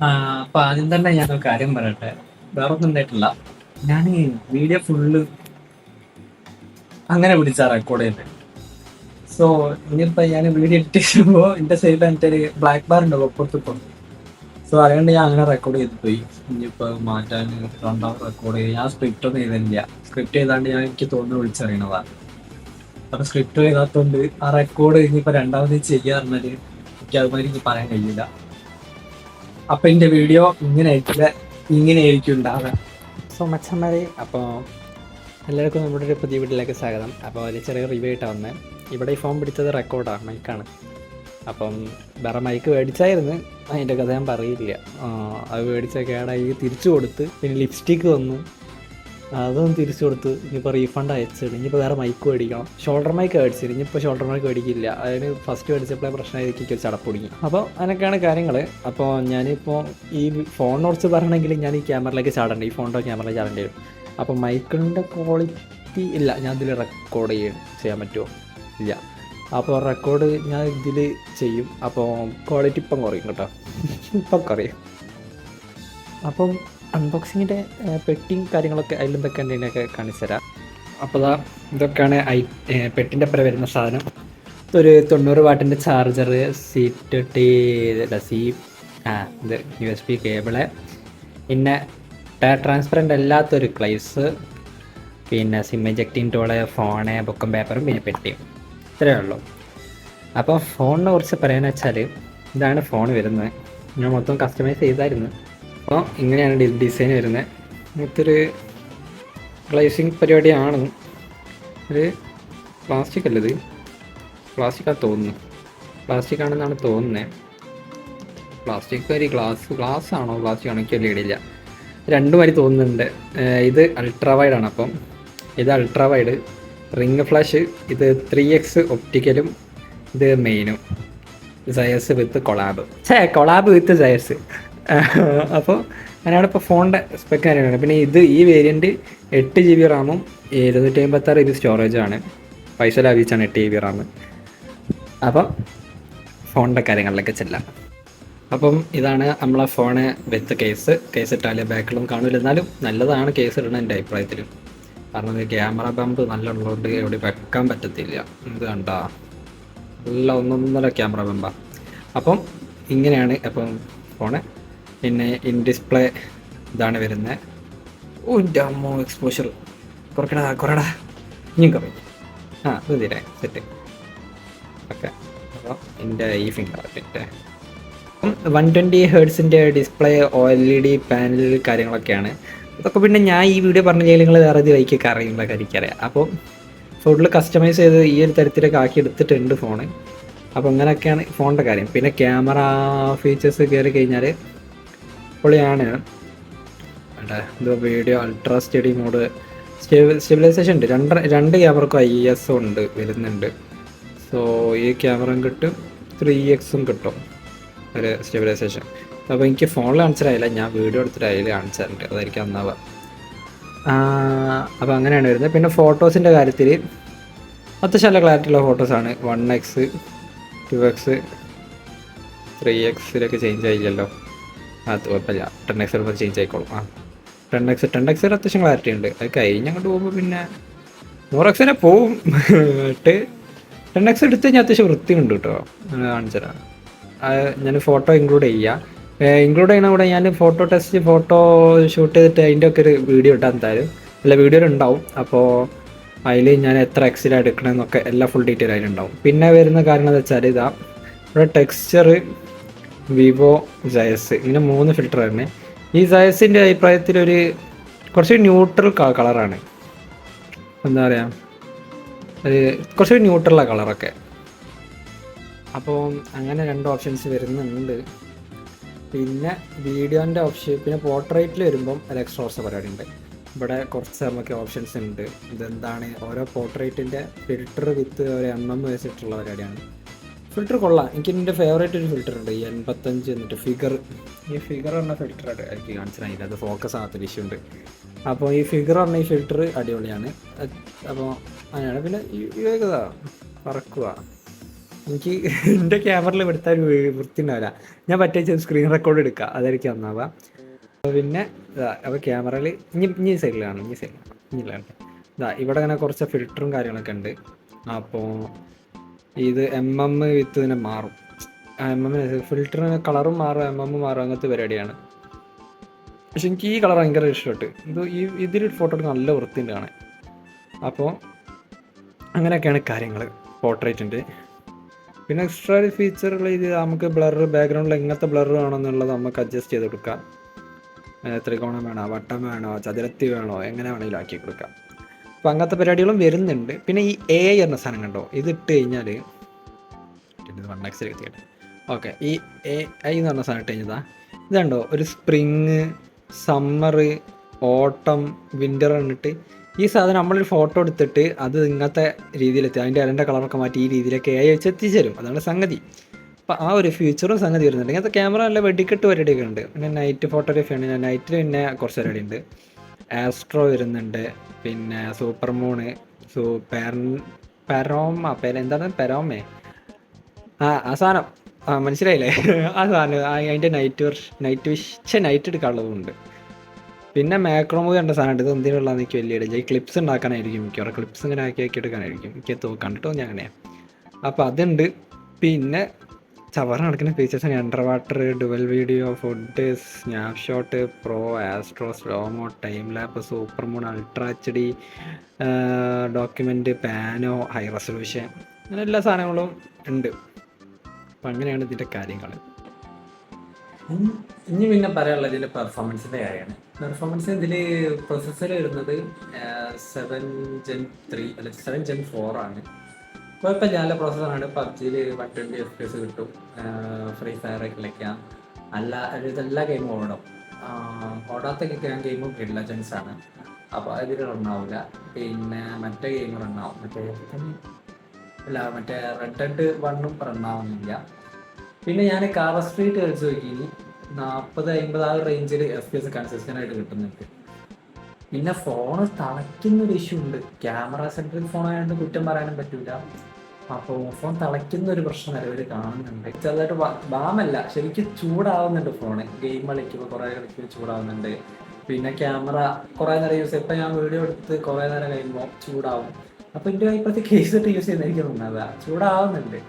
അപ്പൊ ആദ്യം തന്നെ ഞാനൊരു കാര്യം പറയട്ടെ. വേറെ ഒന്നും ഉണ്ടായിട്ടില്ല. ഞാൻ വീഡിയോ ഫുള്ള് അങ്ങനെ പിടിച്ചാ റെക്കോർഡ് ചെയ്യുന്നത്. സോ ഇനിയിപ്പോ ഞാൻ വീഡിയോ എഡിറ്റ് ചെയ്യുമ്പോ എന്റെ സൈഡിൽ എന്റെ ഒരു ബ്ലാക്ക് ബാർ ഉണ്ടാവും അപ്പുറത്ത്. സോ അതുകൊണ്ട് ഞാൻ അങ്ങനെ റെക്കോർഡ് ചെയ്ത് പോയി. ഇനിയിപ്പോ മാറ്റാൻ രണ്ടാമത് റെക്കോർഡ് ചെയ്ത് ഞാൻ സ്ക്രിപ്റ്റ് ഒന്നും ചെയ്തില്ല. സ്ക്രിപ്റ്റ് ചെയ്താണ്ട് ഞാൻ എനിക്ക് തോന്നുന്നു വിളിച്ചറിയണതാണ്. അപ്പൊ സ്ക്രിപ്റ്റ് ചെയ്താത്തോണ്ട് ആ റെക്കോർഡ് ഇനിയിപ്പോ രണ്ടാമത് ചെയ്യാ പറഞ്ഞാല് എനിക്ക് അതുമാതിരി എനിക്ക് പറയാൻ കഴിയില്ല. അപ്പൊ എന്റെ വീഡിയോ ഇങ്ങനെയായിരിക്കും ഉണ്ടാവുക. സോ മച്ചന്മാരെ, അപ്പോൾ എല്ലാവർക്കും നമ്മുടെ ഒരു പുതിയ വീട്ടിലേക്ക് സ്വാഗതം. അപ്പോൾ ഒരു ചെറിയ റിവ്യൂ ആയിട്ടാണ് വന്നത്. ഇവിടെ ഈ ഫോൺ പിടിച്ചത് റെക്കോർഡാണ്, മൈക്കാണ്. അപ്പം വേറെ മൈക്ക് മേടിച്ചായിരുന്നു, അതിൻ്റെ കഥ ഞാൻ പറയില്ല. അത് മേടിച്ച കേടായി തിരിച്ചു കൊടുത്ത്, പിന്നെ ലിപ്സ്റ്റിക്ക് വന്നു, അതൊന്നും തിരിച്ചു കൊടുത്ത്. ഇനിയിപ്പോൾ റീഫണ്ട് അയച്ചിട്ട് ഇനിയിപ്പോൾ വേറെ മൈക്ക് മേടിക്കണം. ഷോൾഡർ മൈക്ക് മേടിച്ചിട്ട് ഇനിയിപ്പോൾ ഷോൾഡർ മൈക്ക് മേടിക്കില്ല. അതിന് ഫസ്റ്റ് മേടിച്ചപ്പോഴേ പ്രശ്നമായിരിക്കും, ഒരു ചടപ്പൊടുങ്ങി. അപ്പോൾ അങ്ങനെയൊക്കെയാണ് കാര്യങ്ങൾ. അപ്പോൾ ഞാനിപ്പോൾ ഈ ഫോണിനെ കുറിച്ച് പറയണമെങ്കിൽ ഞാൻ ഈ ക്യാമറയിലേക്ക് ചാടേണ്ടി, ഈ ഫോണിൻ്റെ ക്യാമറയിൽ ചാടേണ്ടി വരും. അപ്പോൾ മൈക്കിൻ്റെ ക്വാളിറ്റി ഇല്ല, ഞാൻ ഇതിൽ റെക്കോർഡ് ചെയ്യാൻ പറ്റുമോ? ഇല്ല. അപ്പോൾ റെക്കോർഡ് ഞാൻ ഇതിൽ ചെയ്യും. അപ്പോൾ ക്വാളിറ്റി ഇപ്പം കുറയും കേട്ടോ, ഇപ്പം കുറയും. അപ്പം അൺബോക്സിങ്ങിൻ്റെ പെട്ടിയും കാര്യങ്ങളൊക്കെ അതിലെന്തൊക്കെ ഉണ്ടെന്നൊക്കെ കാണിച്ചു തരാം. അപ്പോൾ ഇതൊക്കെയാണ് പെട്ടിൻ്റെ അപ്പുറം വരുന്ന സാധനം. ഒരു 90 വാട്ടിൻ്റെ ചാർജർ, ഇത് USB കേബിള്, പിന്നെ ട്രാൻസ്പെറൻ്റ് അല്ലാത്തൊരു ക്ലൈസ്, പിന്നെ സിം എജക്റ്റിംഗ് ടൂള്, ഫോണ്, ബുക്കും പേപ്പറും, പിന്നെ പെട്ടിയും. ഇത്രയേ ഉള്ളൂ. അപ്പോൾ ഫോണിനെ കുറിച്ച് പറയാന്ന് വെച്ചാൽ ഇതാണ് ഫോൺ വരുന്നത്. ഞാൻ മൊത്തം കസ്റ്റമൈസ് ചെയ്തായിരുന്നു. അപ്പോൾ ഇങ്ങനെയാണ് ഡിസൈൻ വരുന്നത്. ഇങ്ങനത്തൊരു ഗ്ലേസിങ് പരിപാടിയാണ്. ഒരു പ്ലാസ്റ്റിക് അല്ലത്, പ്ലാസ്റ്റിക്കാണ് തോന്നുന്നു, പ്ലാസ്റ്റിക് ആണെന്നാണ് തോന്നുന്നത്. പ്ലാസ്റ്റിക് ഒരു ഗ്ലാസ് ആണോ പ്ലാസ്റ്റിക് ആണോ എനിക്ക് വലിയ ഇടില്ല, രണ്ടും വരി തോന്നുന്നുണ്ട്. ഇത് അൾട്രാ വൈഡാണ്. അപ്പം ഇത് അൾട്രാ വൈഡ് റിംഗ് ഫ്ലാഷ്, ഇത് 3x ഒപ്റ്റിക്കലും, ഇത് മെയിനും. സയസ് വിത്ത് കൊളാബ് വിത്ത് സയസ്. അപ്പോൾ അങ്ങനെയാണ് ഇപ്പോൾ ഫോണിൻ്റെ സ്പെക്ക് കാര്യങ്ങളാണ്. പിന്നെ ഈ വേരിയൻറ്റ് 8GB റാമും 256 ഇത് സ്റ്റോറേജാണ്. പൈസ ലാഭിച്ചാണ് 8GB റാം. അപ്പം ഫോണിൻ്റെ കാര്യങ്ങളിലൊക്കെ ചെല്ലാം. അപ്പം ഇതാണ് നമ്മളെ ഫോണ് വിത്ത് കേസ് ഇട്ടാൽ ബാക്കിലും കാണില്ല, എന്നാലും നല്ലതാണ് കേസ് ഇടണം എൻ്റെ അഭിപ്രായത്തിൽ. കാരണം ക്യാമറ ബമ്പ് നല്ല ഉള്ളതുകൊണ്ട് എവിടെ വെക്കാൻ പറ്റത്തില്ല. ഇത് കണ്ട നല്ല ഒന്നൊന്നര ക്യാമറ ബമ്പാണ്. അപ്പം ഇങ്ങനെയാണ് അപ്പം ഫോണ്. പിന്നെ ഇൻ ഡിസ്പ്ലേ ഇതാണ് വരുന്നത്. എൻ്റെ അമ്മോ, എക്സ്പോഷർ കുറടാ ഇനിയും കുറയും. ഇത് തീരെ സെറ്റ്. ഓക്കെ. അപ്പോൾ എൻ്റെ ഈ ഫിംഗർ പ്രിൻ്റ് 120 ഹെർട്സിൻ്റെ ഡിസ്പ്ലേ, OLED പാനൽ കാര്യങ്ങളൊക്കെയാണ്. അതൊക്കെ പിന്നെ ഞാൻ ഈ വീഡിയോ പറഞ്ഞില്ലെങ്കിൽ നിങ്ങൾ വേറെ ഇത് വൈക്കൊക്കെ അറിയുമ്പോഴൊക്കെ എനിക്കറിയാം. അപ്പോൾ ഫുള്ള് കസ്റ്റമൈസ് ചെയ്ത് ഈ ഒരു തരത്തിലൊക്കെ ആക്കി എടുത്തിട്ടുണ്ട് ഫോണ്. അപ്പോൾ ഇങ്ങനെയൊക്കെയാണ് ഫോണിൻ്റെ കാര്യം. പിന്നെ ക്യാമറ ഫീച്ചേഴ്സ് കയറി കഴിഞ്ഞാൽ പൊളിയാണ്. ഇത് video ultra steady mode, stabilization ഉണ്ട്. രണ്ട് ക്യാമറക്കും IS ഉണ്ട് വരുന്നുണ്ട്. സോ ഈ ക്യാമറയും കിട്ടും, 3x കിട്ടും ഒരു സ്റ്റെബിലൈസേഷൻ. അപ്പോൾ എനിക്ക് ഫോണിൽ കാണിച്ചിട്ടായില്ല, ഞാൻ വീഡിയോ എടുത്തിട്ട് അതിൽ കാണിച്ചിട്ടുണ്ട്, അതായിരിക്കും അന്നാവുക. അപ്പോൾ അങ്ങനെയാണ് വരുന്നത്. പിന്നെ ഫോട്ടോസിൻ്റെ കാര്യത്തിൽ അത്യാവശ്യം നല്ല ക്ലാരിറ്റിയുള്ള ഫോട്ടോസാണ്. 1x 2x 3xയിലൊക്കെ ചേഞ്ച് ആയില്ലല്ലോ, അത് കുഴപ്പമില്ല. 10x ചേഞ്ച് ആയിക്കോളും. 10x അത്യാവശ്യം ക്ലാരിറ്റി ഉണ്ട്. അത് കഴിഞ്ഞ് അങ്ങോട്ട് പോകുമ്പോൾ പിന്നെ 100x തന്നെ പോവും. 10x എടുത്ത് കഴിഞ്ഞാൽ അത്യാവശ്യം വൃത്തിയുണ്ട് കേട്ടോ, കാണിച്ചുതരാം. ഞാൻ ഫോട്ടോ ഇൻക്ലൂഡ് ചെയ്യുന്ന കൂടെ ഞാൻ ഫോട്ടോ ഷൂട്ട് ചെയ്തിട്ട് അതിൻ്റെ ഒക്കെ ഒരു വീഡിയോ ഇട്ടാൽ എന്തായാലും വീഡിയോയിൽ ഉണ്ടാവും. അപ്പോൾ അതിൽ ഞാൻ എത്ര എക്സിലാണ് എടുക്കണമെന്നൊക്കെ എല്ലാം ഫുൾ ഡീറ്റെയിൽ അതിലുണ്ടാവും. പിന്നെ വരുന്ന കാര്യം എന്ന് വെച്ചാൽ ഇവിടെ ടെക്സ്ചർ, വിവോ, സയസ്, ഇങ്ങനെ 3 ഫിൽറ്റർ തന്നെ. ഈ സയസിൻ്റെ അഭിപ്രായത്തിൽ കുറച്ച് ന്യൂട്രൽ കളറാണ്. എന്താ പറയുക, കുറച്ച് ന്യൂട്രലാണ് കളറൊക്കെ. അപ്പോൾ അങ്ങനെ 2 ഓപ്ഷൻസ് വരുന്നുണ്ട്. പിന്നെ വീഡിയോൻ്റെ ഓപ്ഷൻ, പിന്നെ പോർട്രേറ്റിൽ വരുമ്പം ഒരു എക്സ്ട്രാ പരിപാടി ഉണ്ട്. ഇവിടെ കുറച്ച് നമുക്ക് ഓപ്ഷൻസ് ഉണ്ട്. ഇതെന്താണ്, ഓരോ പോർട്രേറ്റിൻ്റെ ഫിൽറ്റർ വിത്ത് ഒരു വെച്ചിട്ടുള്ള പരിപാടിയാണ്. ഫിൽറ്റർ കൊള്ളാം. എനിക്ക് എൻ്റെ ഫേവറേറ്റ് ഒരു ഫിൽറ്റർ ഉണ്ട്, 85 എന്നിട്ട് ഈ ഫിഗർ പറഞ്ഞ ഫിൽറ്റർ എനിക്ക് കാണിച്ചില്ല, അത് ഫോക്കസ് ആകാത്തൊരു ഇഷ്യൂ ഉണ്ട്. അപ്പോൾ ഈ ഫിഗർ പറഞ്ഞ ഈ ഫിൽറ്റർ അടിപൊളിയാണ്. അപ്പോൾ അങ്ങനെയാണ്. പിന്നെ ഈ വേഗത പറക്കുക, എനിക്ക് എൻ്റെ ക്യാമറയിൽ എടുത്താൽ ഒരു വൃത്തി ഉണ്ടാവില്ല. ഞാൻ പറ്റിയ സ്ക്രീൻ റെക്കോർഡ് എടുക്കുക, അതായിരിക്കും ഒന്നാവുക. പിന്നെ അപ്പോൾ ക്യാമറയിൽ ഇനി സൈഡിലാണ് ഇനിയിലാണ് ഇവിടെ അങ്ങനെ കുറച്ച് ഫിൽറ്ററും കാര്യങ്ങളൊക്കെ ഉണ്ട്. അപ്പോൾ ഇത് വിത്ത് തന്നെ മാറും. ഫിൽറ്ററിന് കളറും മാറും, മാറും, അങ്ങനത്തെ പരിപാടിയാണ്. പക്ഷെ എനിക്ക് ഈ കളർ ഭയങ്കര ഇഷ്ടപ്പെട്ടു. ഇതിൽ ഫോട്ടോ എടുക്കാൻ നല്ല വൃത്തിയുണ്ട് കാണാൻ. അപ്പോൾ അങ്ങനെയൊക്കെയാണ് കാര്യങ്ങൾ പോർട്രേറ്റിൻ്റെ. പിന്നെ എക്സ്ട്രാ ഒരു ഫീച്ചറുകൾ ഇത് നമുക്ക് ബാക്ക്ഗ്രൗണ്ടിൽ എങ്ങനത്തെ ബ്ലർ വേണമെന്നുള്ളത് നമുക്ക് അഡ്ജസ്റ്റ് ചെയ്ത് കൊടുക്കാം. ത്രികോണം വേണോ, വട്ടം വേണോ, ചതുരത്തി വേണോ, എങ്ങനെ വേണമെങ്കിലും ആക്കി കൊടുക്കാം. അപ്പോൾ അങ്ങനത്തെ പരിപാടികളും വരുന്നുണ്ട്. പിന്നെ ഈ AI എന്ന സാധനം കണ്ടോ, ഇത് ഇട്ട് കഴിഞ്ഞാൽ ഓക്കെ, ഈ AI എന്ന് പറഞ്ഞ സാധനം ഇട്ട് കഴിഞ്ഞതാ ഇതുണ്ടോ, ഒരു സ്പ്രിങ്, സമ്മർ, ഓട്ടം, വിൻ്റർ എന്നിട്ട് ഈ സാധനം നമ്മളൊരു ഫോട്ടോ എടുത്തിട്ട് അത് ഇങ്ങനത്തെ രീതിയിലെത്തി അതിൻ്റെ ഇലൻ്റെ കളറൊക്കെ മാറ്റി ഈ രീതിയിലൊക്കെ AI വെച്ച് എത്തിച്ചേരും. അതാണ് സംഗതി. അപ്പോൾ ആ ഒരു ഫ്യൂച്ചറും സംഗതി വരുന്നുണ്ട്. ഇങ്ങനത്തെ ക്യാമറ നല്ല വെടിക്കെട്ട് പരിപാടിയൊക്കെ ഉണ്ട്. പിന്നെ നൈറ്റ് ഫോട്ടോഗ്രാഫിയാണ്. നൈറ്റിൽ പിന്നെ കുറച്ച് പരിപാടി ഉണ്ട്. ആസ്ട്രോ വരുന്നുണ്ട്, പിന്നെ സൂപ്പർ മൂണ്, എന്താണ് പെരോമേ, ആ സാധനം മനസ്സിലായില്ലേ? ആ സാധനം അതിൻ്റെ നൈറ്റ് എടുക്കാനുള്ളതുണ്ട്. പിന്നെ മാക്രോ മൂവി കണ്ട സാധനം. ഇത് എന്തിനുള്ളതെന്ന് എനിക്ക് വലിയ ഇടില്ല. ഈ ക്ലിപ്സ് ഉണ്ടാക്കാനായിരിക്കും മിക്കവാറും. ക്ലിപ്സ് ഇങ്ങനെ ആക്കി എടുക്കാനായിരിക്കും എനിക്ക് കണ്ടിട്ടോ ഞാൻ അങ്ങനെയാണ്. അപ്പോൾ അതുണ്ട്. പിന്നെ ചവറ നടക്കുന്ന features under water, dual video, food, snap shot, pro, astro, slomo, time lapse, super moon, ultra HD, document, pano, high resolution, അങ്ങനെ എല്ലാ സാധനങ്ങളും ഉണ്ട്. അപ്പം അങ്ങനെയാണ് ഇതിൻ്റെ കാര്യങ്ങൾ. ഇനി പിന്നെ പറയാനുള്ളത് ഇതിൻ്റെ പെർഫോമൻസിൻ്റെ കാര്യമാണ്. പെർഫോമൻസ് ഇതിൽ പ്രൊസസ്സർ വരുന്നത് 7 Gen 3 അല്ല 7 Gen 4 ആണ്. കുഴപ്പമില്ല, നല്ല പ്രോസസ്സറാണ്. പബ്ജിയിൽ 120 FPS കിട്ടും. ഫ്രീ ഫയർ കളിക്കാം. ഇതെല്ലാ ഗെയിമും ഓടാത്ത ഗെയിമും കിഡ് ലെജൻസ് ആണ്. അപ്പോൾ അതിൽ റണ്ണാവില്ല. പിന്നെ മറ്റേ ഗെയിം റണ്ണാവും. മറ്റേ റെഡ് ഡെഡ് 1 റണ്ണാവുന്നില്ല. പിന്നെ ഞാൻ കാർ സ്ട്രീറ്റ് കളിച്ച് നോക്കി, 40-50 ആ റേഞ്ചിൽ FPS കൺസിസ്റ്റൻ്റ് ആയിട്ട് കിട്ടുന്നുണ്ട്. പിന്നെ ഫോണ് തിളയ്ക്കുന്നൊരു ഇഷ്യൂ ഉണ്ട്. ക്യാമറ സെൻട്രിക് ഫോണായതുകൊണ്ട് കുറ്റം പറയാനും പറ്റില്ല. അപ്പോൾ ഫോൺ തിളയ്ക്കുന്നൊരു പ്രശ്നം നിലവിൽ കാണുന്നുണ്ട്. ചെറുതായിട്ട് ബാമല്ല, ശരിക്കും ചൂടാവുന്നുണ്ട് ഫോണ്. ഗെയിം കളിക്കുമ്പോൾ കുറേ കളിക്കുമ്പോൾ ചൂടാവുന്നുണ്ട്. പിന്നെ ക്യാമറ കുറേ നേരം യൂസ് ചെയ്യും. ഇപ്പം ഞാൻ വീഡിയോ എടുത്ത് കുറേ നേരം കഴിയുമ്പോൾ ചൂടാവും. അപ്പോൾ എൻ്റെ ഇപ്പോഴത്തെ കേസ് ഇട്ട് യൂസ് ചെയ്യുന്ന എനിക്ക് തോന്നുന്നത് ചൂടാവുന്നുണ്ട്.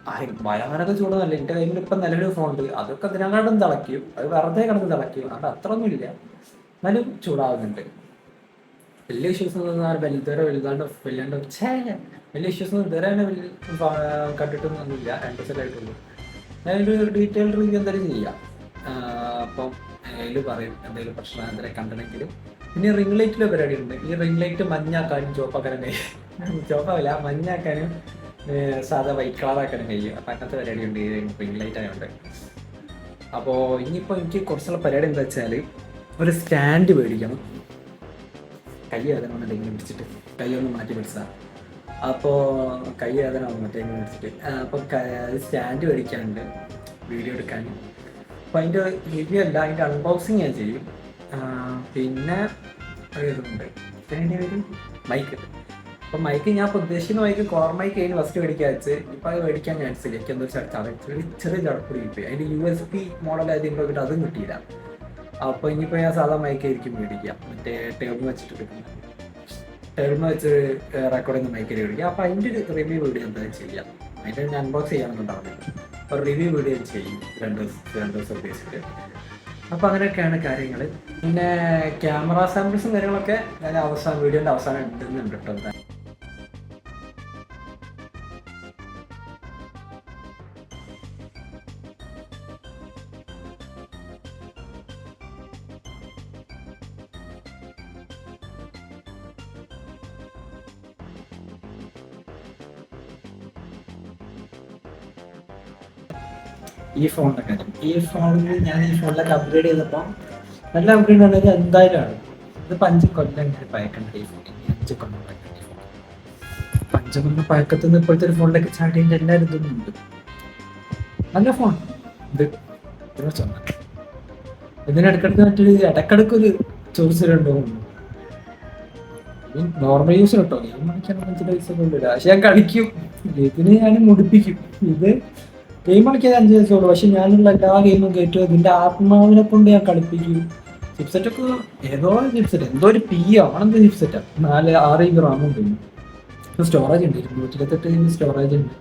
ഭയങ്കരമൊക്കെ ചൂടൊന്നുമല്ല. എൻ്റെ കയ്യിൽ ഇപ്പം നിലവിൽ ഫോണുണ്ട്, അതൊക്കെ ഇതിനെക്കാട്ടും തിളയ്ക്കും. അത് വെറുതെ കിടന്ന് തിളയ്ക്കും. അത് അത്രയൊന്നും ഇല്ല, എന്നാലും ചൂടാവുന്നുണ്ട്. വലിയ ഇഷ്യൂസ് വലുതാണ്ട് വലിയ ഇഷ്യൂസ് ഒന്നും ഇതുവരെ കണ്ടിട്ടൊന്നുമില്ല. 2 ദിവസമായിട്ടുള്ളൂ. ഞാനൊരു ഡീറ്റെയിൽ റിവ്യൂ എന്തായാലും ചെയ്യാം. അപ്പം അതിൽ പറയും എന്തെങ്കിലും പ്രശ്നം എന്തെങ്കിലും കണ്ടിട്ടുണ്ടെങ്കിൽ. പിന്നെ റിംഗ് ലൈറ്റിലെ പരിപാടി ഉണ്ട്. ഈ റിംഗ് ലൈറ്റ് മഞ്ഞാക്കാനും ചുവപ്പാക്കാനും കഴിയും. ചുവപ്പാവില്ല, മഞ്ഞാക്കാനും സാധാ വൈറ്റ് കളറാക്കാനും കഴിയും. അപ്പം അങ്ങനത്തെ പരിപാടി ഉണ്ട് ഈ റിംഗ് ലൈറ്റ് ആയതുകൊണ്ട്. അപ്പോൾ ഇനിയിപ്പോൾ എനിക്ക് കുറച്ചുള്ള പരിപാടി എന്താ വെച്ചാൽ ഒരു സ്റ്റാൻഡ് മേടിക്കണം. കൈ വേദന വന്നിട്ടെങ്കിലും പിടിച്ചിട്ട് കൈ ഒന്ന് മാറ്റി പിടിച്ചതാണ്. അപ്പോൾ കൈ വേദന വന്നിട്ടെങ്കിലും പിടിച്ചിട്ട് അപ്പോൾ സ്റ്റാൻഡ് മേടിക്കാനുണ്ട് വീഡിയോ എടുക്കാൻ. അപ്പോൾ അതിൻ്റെ റിവ്യൂ അല്ല, അതിൻ്റെ അൺബോക്സിങ് ഞാൻ ചെയ്യും. പിന്നെ ഇതുണ്ട് സ്റ്റാൻഡ് വരും മൈക്ക്. അപ്പോൾ മൈക്ക് ഞാൻ ഇപ്പോൾ ഉദ്ദേശിക്കുന്ന മൈക്ക് കോർ മൈക്ക് അതിന് ഫസ്റ്റ് മേടിക്കാൻ വെച്ച്. ഇപ്പോൾ അത് മേടിക്കാൻ ചാൻസ് ഇല്ല. എനിക്ക് എന്തോ ചെറിയ ചടപ്പുടി കിട്ടി. അതിൻ്റെ USB മോഡൽ ആയതുകൊണ്ട് കിട്ടും, അതും കിട്ടിയില്ല. അപ്പോൾ ഇനിയിപ്പോൾ ഞാൻ സാധാ മൈക്കായിരിക്കും മേടിക്കാം. മറ്റേ ടേബിൾ വെച്ചിട്ട് കിട്ടുന്നത്, ടേബിൾ വെച്ച് റെക്കോർഡ് ചെയ്യുന്ന മൈക്കിൽ മേടിക്കാം. അപ്പോൾ അതിൻ്റെ ഒരു റിവ്യൂ വീഡിയോ എന്തായാലും ചെയ്യാം. അതിൻ്റെ ഞാൻ അൺബോക്സ് ചെയ്യാനൊന്നുണ്ടാവുന്നില്ല. അപ്പോൾ റിവ്യൂ വീഡിയോ ചെയ്യും 2 ദിവസം ഉപയോഗിച്ചിട്ട്. അപ്പോൾ അങ്ങനെയൊക്കെയാണ് കാര്യങ്ങൾ. പിന്നെ ക്യാമറ സാമ്പിൾസും കാര്യങ്ങളൊക്കെ ഞാൻ വീഡിയോൻ്റെ അവസാനം ഇടുന്നുണ്ട് കേട്ടോ. ഈ ഫോണിൻ്റെ കാര്യം, ഞാൻ ഈ ഫോണിലൊക്കെ അപ്ഗ്രേഡ് ചെയ്തപ്പോൾ നല്ല അപ്ഗ്രേഡ് ഉണ്ടെങ്കിൽ എന്തായാലും ആണ്. ഇതിപ്പോൾ 5 കൊല്ലം പഴക്കണ്ട ഈ ഫോൺ. 5 കൊല്ലം പഴക്കണ്ട ഈ ഫോൺ. 5 കൊല്ലം പഴക്കത്തിൽ നിന്ന് ഇപ്പോഴത്തെ ഒരു ഫോണിലേക്ക് ചാടിയതിൻ്റെ എല്ലാവരും ഇതൊന്നും ഉണ്ട്. നല്ല ഫോൺ ഇത്. ഇതിനിടക്കിടക്ക് മറ്റൊരു ഇടക്കിടക്കൊരു ചോദിച്ചിട്ടുണ്ടോ. നോർമൽ യൂസ് കേട്ടോ, ഞാൻ കളിക്കാൻ 5 പൈസ കൊണ്ടില്ല, പക്ഷെ ഞാൻ കളിക്കും. ഇതിന് ഞാൻ മുടിപ്പിക്കും. ഇത് ഗെയിം കളിക്കാൻ 5 വയസ്സുള്ളൂ, പക്ഷെ ഞാനുള്ള എല്ലാ ഗെയിമും കയറ്റും. ഇതിന്റെ ആത്മാവിനെ കൊണ്ട് ഞാൻ കളിപ്പിക്കും. ചിപ്സെറ്റ് ഒക്കെ ഏതോ ചിപ്സെറ്റ്, എന്തോ ഒരു പി ആണെന്തോ ചിപ്സെറ്റാ, 6 GB റാമും തോന്നുന്നു. സ്റ്റോറേജ് ഉണ്ട്, 228 സ്റ്റോറേജ് ഉണ്ട്.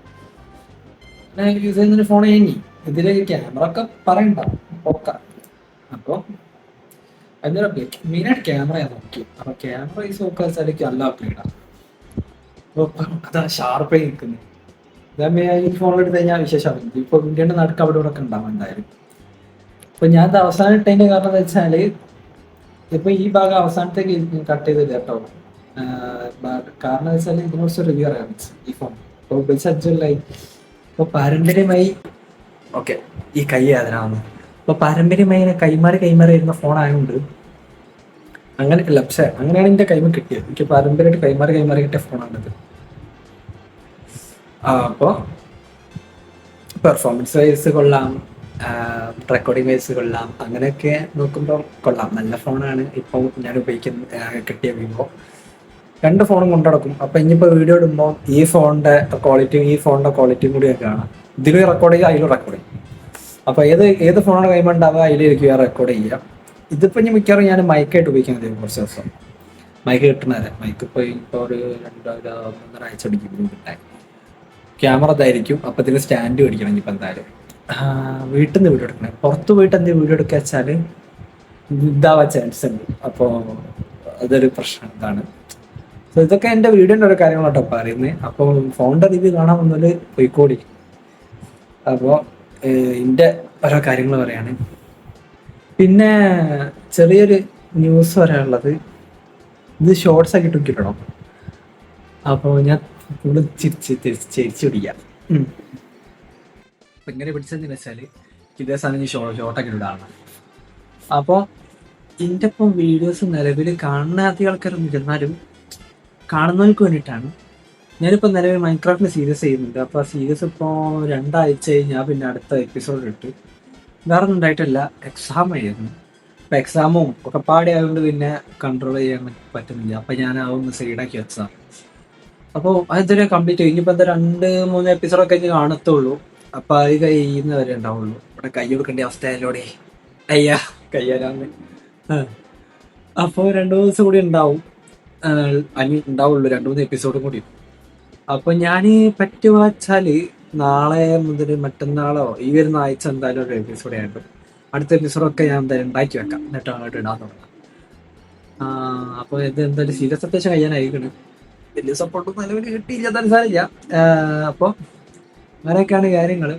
ഞാൻ യൂസ് ചെയ്യുന്നൊരു ഫോൺ കഴിഞ്ഞി. ഇതില് ക്യാമറ ഒക്കെ പറയണ്ട, ഓക്കെ. അപ്പോൾ അതിന്റെ മെയിനായിട്ട് ക്യാമറയാണ് നോക്കി. അപ്പൊ ക്യാമറ യൂസ് നോക്കുക വെച്ചാൽ നല്ല അപ്ഗ്രേഡാണ്. അതാ ഷാർപ്പായി നിൽക്കുന്നത്. ഈ ഫോണിൽ എടുത്ത് കഴിഞ്ഞാൽ വിശേഷമാണ്. ഇപ്പൊ ഇന്ത്യയുടെ നടുക്ക് അവിടെ ഇവിടെ ഒക്കെ ഉണ്ടാവും എന്തായാലും. അപ്പൊ ഞാൻ അത് അവസാനം ഇട്ടതിന്റെ കാരണം എന്താ വെച്ചാല്, ഇപ്പൊ ഈ ഭാഗം അവസാനത്തേക്ക് കട്ട് ചെയ്ത് കേട്ടോ. കാരണം വെച്ചാൽ ഇതിനെക്കുറിച്ച് റിവ്യൂ അറിയാം ഈ ഫോൺ. ഇപ്പൊ ഉപയോഗിച്ചല്ലായി. ഇപ്പൊ പാരമ്പര്യമായി ഓക്കെ ഈ കൈ അതിനാണ്. ഇപ്പൊ പാരമ്പര്യമായി കൈമാറി വരുന്ന ഫോൺ ആയതുകൊണ്ട് അങ്ങനെയല്ല. പക്ഷെ അങ്ങനെയാണ് എന്റെ കൈമ കിട്ടിയത്. എനിക്ക് പാരമ്പര്യമായിട്ട് കൈമാറി കിട്ടിയ ഫോണാണിത്. അപ്പോൾ പെർഫോമൻസ് വൈസ് കൊള്ളാം, റെക്കോർഡിംഗ് വൈസ് കൊള്ളാം, അങ്ങനെയൊക്കെ നോക്കുമ്പോൾ കൊള്ളാം. നല്ല ഫോണാണ് ഇപ്പോൾ ഞാൻ കിട്ടിയ വിവോ. 2 ഫോണും കൊണ്ടുനടക്കും. അപ്പം ഇനിയിപ്പോൾ വീഡിയോ ഇടുമ്പോൾ ഈ ഫോണിൻ്റെ ക്വാളിറ്റിയും കൂടി കാണാം. ഇതിൽ റെക്കോർഡ് ചെയ്യുക, അതിലും റെക്കോർഡ് ചെയ്യും. അപ്പോൾ ഏത് ഫോണാണ് കൈമുണ്ടാവുക അതിലേക്ക് റെക്കോർഡ് ചെയ്യുക. ഇതിപ്പോൾ ഇനി മിക്കവാറും ഞാൻ മൈക്കായിട്ട് ഉപയോഗിക്കുന്നത് കുറച്ച് ദിവസം. മൈക്ക് കിട്ടുന്നവരെ മൈക്ക് ഇപ്പോൾ ഒരു 2-3 ആഴ്ച അടിക്കും കിട്ടാൻ. ക്യാമറ ഇതായിരിക്കും. അപ്പം ഇതിന് സ്റ്റാൻഡ് മേടിക്കണം ഇനിയിപ്പോൾ എന്തായാലും. വീട്ടിൽ നിന്ന് വീഡിയോ എടുക്കണം. പുറത്ത് പോയിട്ട് എന്തെങ്കിലും വീഡിയോ എടുക്കുക വെച്ചാൽ ഇതാവാൻ ചാൻസ് ഉണ്ട്. അപ്പോൾ അതൊരു പ്രശ്നം ഇതാണ്. സോ ഇതൊക്കെ എൻ്റെ വീഡിയോൻ്റെ ഓരോ കാര്യങ്ങളാട്ടോ പറയുന്നത്. അപ്പോൾ ഫോണിൻ്റെ റിവ്യൂ കാണാൻ വന്നാൽ പോയിക്കോടി. അപ്പോൾ എൻ്റെ ഓരോ കാര്യങ്ങൾ പറയാണ്. പിന്നെ ചെറിയൊരു ന്യൂസ് പറയാനുള്ളത്, ഇത് ഷോർട്സ് ആക്കി ഇട്ടിടണം. അപ്പോൾ ഞാൻ കൂടുതൽ ചിരിച്ചു പിടിക്കാം. അപ്പം ഇങ്ങനെ പിടിച്ചതെന്ന് വെച്ചാൽ ഇതേ സാധനം ഷോർട്ടാക്കി ഇടാണ്. അപ്പോൾ ഇതിൻ്റെ ഇപ്പം വീഡിയോസ് നിലവിൽ കാണാത്ത ആൾക്കാരൊന്നും ഇരുന്നാലും കാണുന്നവർക്ക് വേണ്ടിയിട്ടാണ്. ഞാനിപ്പോൾ നിലവിൽ മൈൻക്രാഫ്റ്റിന് സീരീസ് ചെയ്യുന്നുണ്ട്. അപ്പോൾ ആ സീരീസ് ഇപ്പോൾ 2 ആഴ്ച കഴിഞ്ഞാൽ പിന്നെ അടുത്ത എപ്പിസോഡ് ഇട്ട്. വേറെ ഒന്നും ഉണ്ടായിട്ടല്ല, എക്സാം ആയിരുന്നു. അപ്പോൾ എക്സാമും ഒക്കെ പാടി ആയതുകൊണ്ട് പിന്നെ കൺട്രോൾ ചെയ്യാൻ പറ്റുന്നില്ല. അപ്പോൾ ഞാൻ അതൊന്ന് സൈഡാക്കി വെച്ചതാണ്. അപ്പോൾ അതിതുവരെ കംപ്ലീറ്റ് ചെയ്യും. ഇനിയിപ്പോൾ എന്താ 2-3 എപ്പിസോഡൊക്കെ കഴിഞ്ഞ് കാണത്തുള്ളൂ. അപ്പോൾ അത് കഴിയുന്നവരെ ഉണ്ടാവുള്ളൂ. ഇവിടെ കൈ കൊടുക്കേണ്ട അവസ്ഥയല്ലോടെ, അയ്യാ കയ്യാലാന്ന്. അപ്പോൾ 2 ദിവസം കൂടി ഉണ്ടാവും, അനി ഉണ്ടാവുള്ളൂ 2-3 എപ്പിസോഡും കൂടി. അപ്പോൾ ഞാൻ പറ്റുക വെച്ചാൽ നാളെ മുതൽ മറ്റന്നാളോ ഈ വരുന്ന ആഴ്ച എന്തായാലും ഒരു എപ്പിസോഡ് ആയിട്ട് അടുത്ത എപ്പിസോഡൊക്കെ ഞാൻ എന്തായാലും ഉണ്ടാക്കി വെക്കാം, എന്നിട്ട് അങ്ങോട്ട് ഇടാൻ തുടങ്ങാം. അപ്പോൾ ഇത് എന്തായാലും സീരിയസ് അത്യാവശ്യം കഴിയാനായിരിക്കണം. വലിയ സപ്പോർട്ടൊന്നും നിലവിൽ കിട്ടിയില്ല, അതനുസാരില്ല. അപ്പോൾ അങ്ങനെയൊക്കെയാണ് കാര്യങ്ങൾ.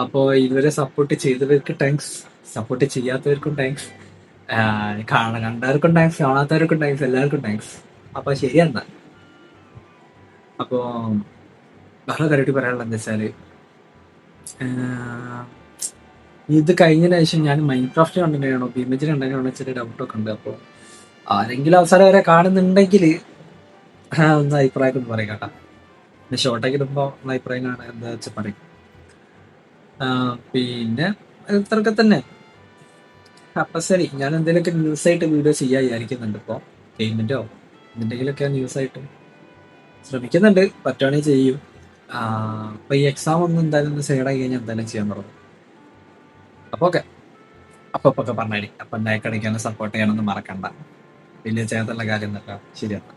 അപ്പോൾ ഇതുവരെ സപ്പോർട്ട് ചെയ്തവർക്ക് താങ്ക്സ്, സപ്പോർട്ട് ചെയ്യാത്തവർക്കും താങ്ക്സ്, കണ്ടവർക്കും താങ്ക്സ്, കാണാത്തവർക്കും താങ്ക്സ്, എല്ലാവർക്കും താങ്ക്സ്. അപ്പോൾ ശരി എന്നാ. അപ്പോൾ വേറെ കാര്യമായിട്ട് പറയാനുള്ളത് എന്താ വെച്ചാൽ, ഇത് കഴിഞ്ഞതിന് ശേഷം ഞാൻ മൈൻക്രാഫ്റ്റ് കണ്ടന്റ് ചെയ്യണോ ഇമേജിൽ കണ്ടന്റ് ചെയ്യണോ ചെറിയ ഡൗട്ടൊക്കെ ഉണ്ട്. അപ്പോൾ ആരെങ്കിലും അവസരം വരെ കാണുന്നുണ്ടെങ്കിൽ ഒന്ന് അഭിപ്രായം ഒന്ന് പറയും കേട്ടോ. പിന്നെ ഷോർട്ടാക്കി ഇടുമ്പോൾ ഒന്ന് അഭിപ്രായം കാണാൻ എന്താ വെച്ചാൽ പറയും. പിന്നെ ഇത്രയൊക്കെ തന്നെ. അപ്പം ശരി, ഞാൻ എന്തെങ്കിലുമൊക്കെ ന്യൂസായിട്ട് വീഡിയോ ചെയ്യാൻ വിചാരിക്കുന്നുണ്ട്. ഇപ്പോൾ പേയ്മെൻറ്റോ എന്തെങ്കിലുമൊക്കെ ന്യൂസായിട്ട് ശ്രമിക്കുന്നുണ്ട്, പറ്റുവാണെങ്കിൽ ചെയ്യും. അപ്പോൾ ഈ എക്സാം ഒന്നും എന്തായാലും ഒന്ന് സൈഡായി കഴിഞ്ഞാൽ എന്തായാലും ചെയ്യാൻ തുടങ്ങും. അപ്പോൾ ഓക്കെ, അപ്പോൾ ഒക്കെ പറഞ്ഞാൽ അപ്പം ഉണ്ടായിക്കടിക്കാനും സപ്പോർട്ട് ചെയ്യാനൊന്നും മറക്കണ്ട. വലിയ ചേർത്തുള്ള കാര്യം എന്നല്ല. ശരിയാണ്.